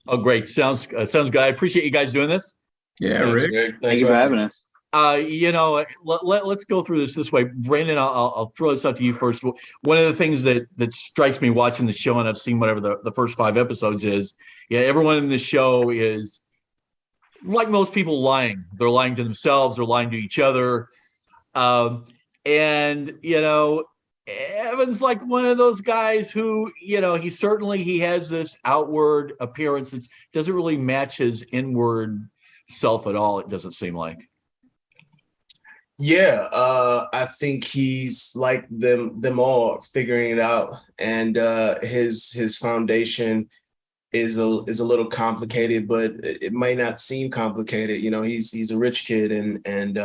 Oh, great. Sounds good. I appreciate you guys doing this. Yeah, Thanks, Rick. Greg. Thank Thanks you for for having having us. us. Let's go through this way. Brandon, I'll throw this out to you first. One of the things that strikes me watching the show, and I've seen whatever the first five episodes is, yeah, everyone in the show is like most people lying. They're lying to themselves, they're lying to each other. Um, and Evan's like one of those guys who, he has this outward appearance that doesn't really match his inward self at all, it doesn't seem like. Yeah, I think he's like them all figuring it out, and his foundation is a little complicated, but it might not seem complicated. He's a rich kid, and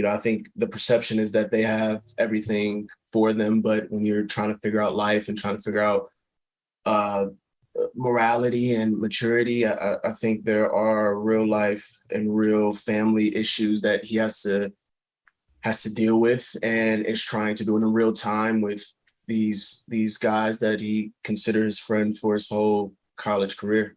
I think the perception is that they have everything for them, but when you're trying to figure out life and trying to figure out uh, morality and maturity, I think there are real life and real family issues that he has to deal with and is trying to do it in real time with these guys that he considers friend for his whole college career.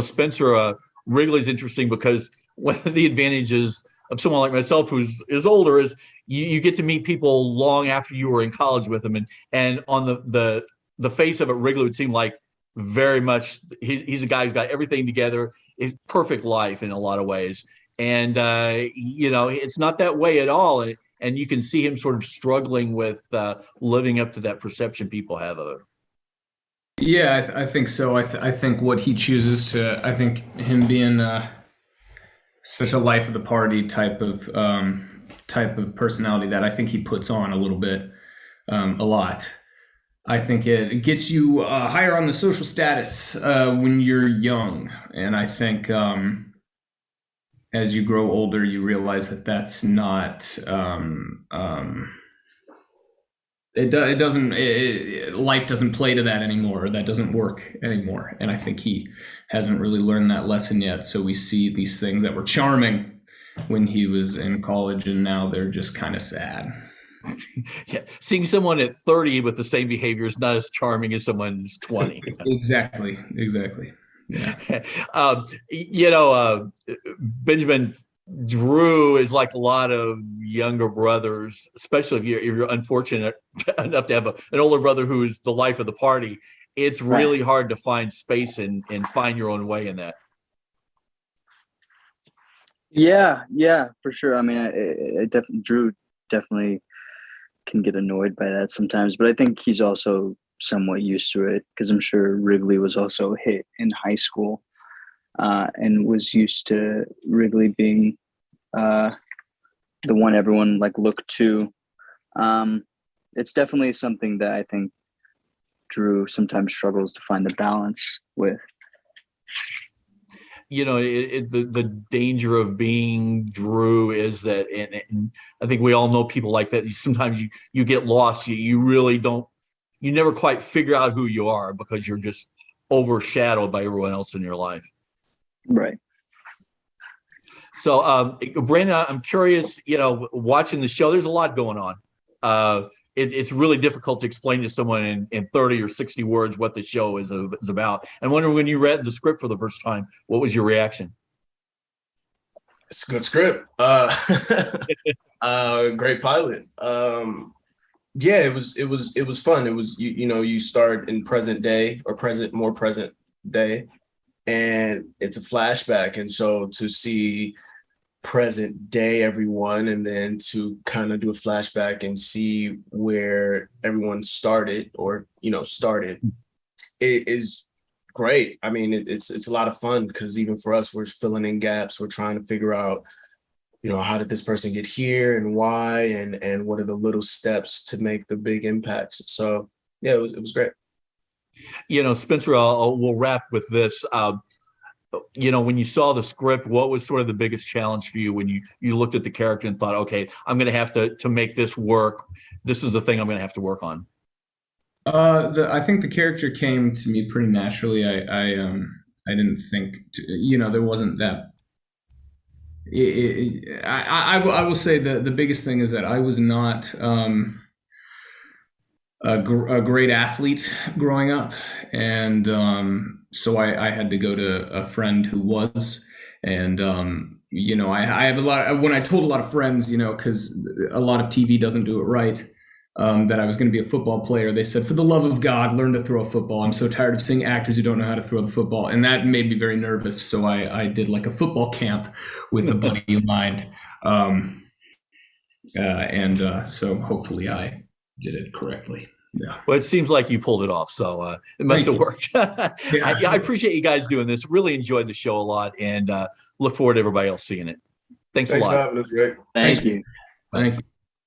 Spencer, Wrigley's interesting because one of the advantages of someone like myself who's is older is you get to meet people long after you were in college with them, and on the face of it, Wrigley would seem like very much he's a guy who's got everything together, it's perfect life in a lot of ways, and it's not that way at all, and you can see him sort of struggling with living up to that perception people have of it. Yeah, I think so. I think what he chooses to, I think him being such a life of the party type of personality that I think he puts on a little bit, a lot. I think it gets you higher on the social status when you're young, and I think as you grow older, you realize that that's not. It doesn't. Life doesn't play to that anymore. Or that doesn't work anymore, and I think he hasn't really learned that lesson yet. So we see these things that were charming when he was in college, and now they're just kind of sad. Yeah, seeing someone at 30 with the same behavior is not as charming as someone who's 20. Exactly. Exactly. Yeah. Benjamin Drew is like a lot of younger brothers, especially if you're unfortunate enough to have an older brother who's the life of the party. It's Right. really hard to find space and find your own way in that. Yeah, for sure. I mean, Drew definitely can get annoyed by that sometimes, but I think he's also somewhat used to it because I'm sure Wrigley was also hit in high school and was used to Wrigley being uh, the one everyone like looked to. Um, it's definitely something that I think Drew sometimes struggles to find the balance with. The danger of being Drew is that, and I think we all know people like that. Sometimes you get lost. You really don't. You never quite figure out who you are because you're just overshadowed by everyone else in your life. Right. So, Brandon, I'm curious. Watching the show, there's a lot going on. It's really difficult to explain to someone in 30 or 60 words what the show is about. And wondering when you read the script for the first time, what was your reaction? It's a good script. Great pilot. Yeah, it was fun. It was you start in present day or more present day, and it's a flashback, and so to see present day everyone and then to kind of do a flashback and see where everyone started it is great. I mean, it's a lot of fun because even for us, we're filling in gaps. We're trying to figure out, how did this person get here and why, and what are the little steps to make the big impacts. So yeah, it was great. Spencer, we'll wrap with this. When you saw the script, what was sort of the biggest challenge for you when you looked at the character and thought, okay, I'm going to have to make this work. This is the thing I'm going to have to work on. I think the character came to me pretty naturally. I didn't think there wasn't that. I will say the biggest thing is that I was not a great athlete growing up, and so I had to go to a friend who was, and I have a lot. When I told a lot of friends, because a lot of TV doesn't do it right, that I was going to be a football player, they said, "For the love of God, learn to throw a football. I'm so tired of seeing actors who don't know how to throw the football," and that made me very nervous. So I did like a football camp with a buddy of mine, so hopefully I did it correctly. Yeah. Well, it seems like you pulled it off, so it must have worked. I appreciate you guys doing this. Really enjoyed the show a lot, and look forward to everybody else seeing it. Thanks a lot. For having us, Rick. Thank you. Thank you.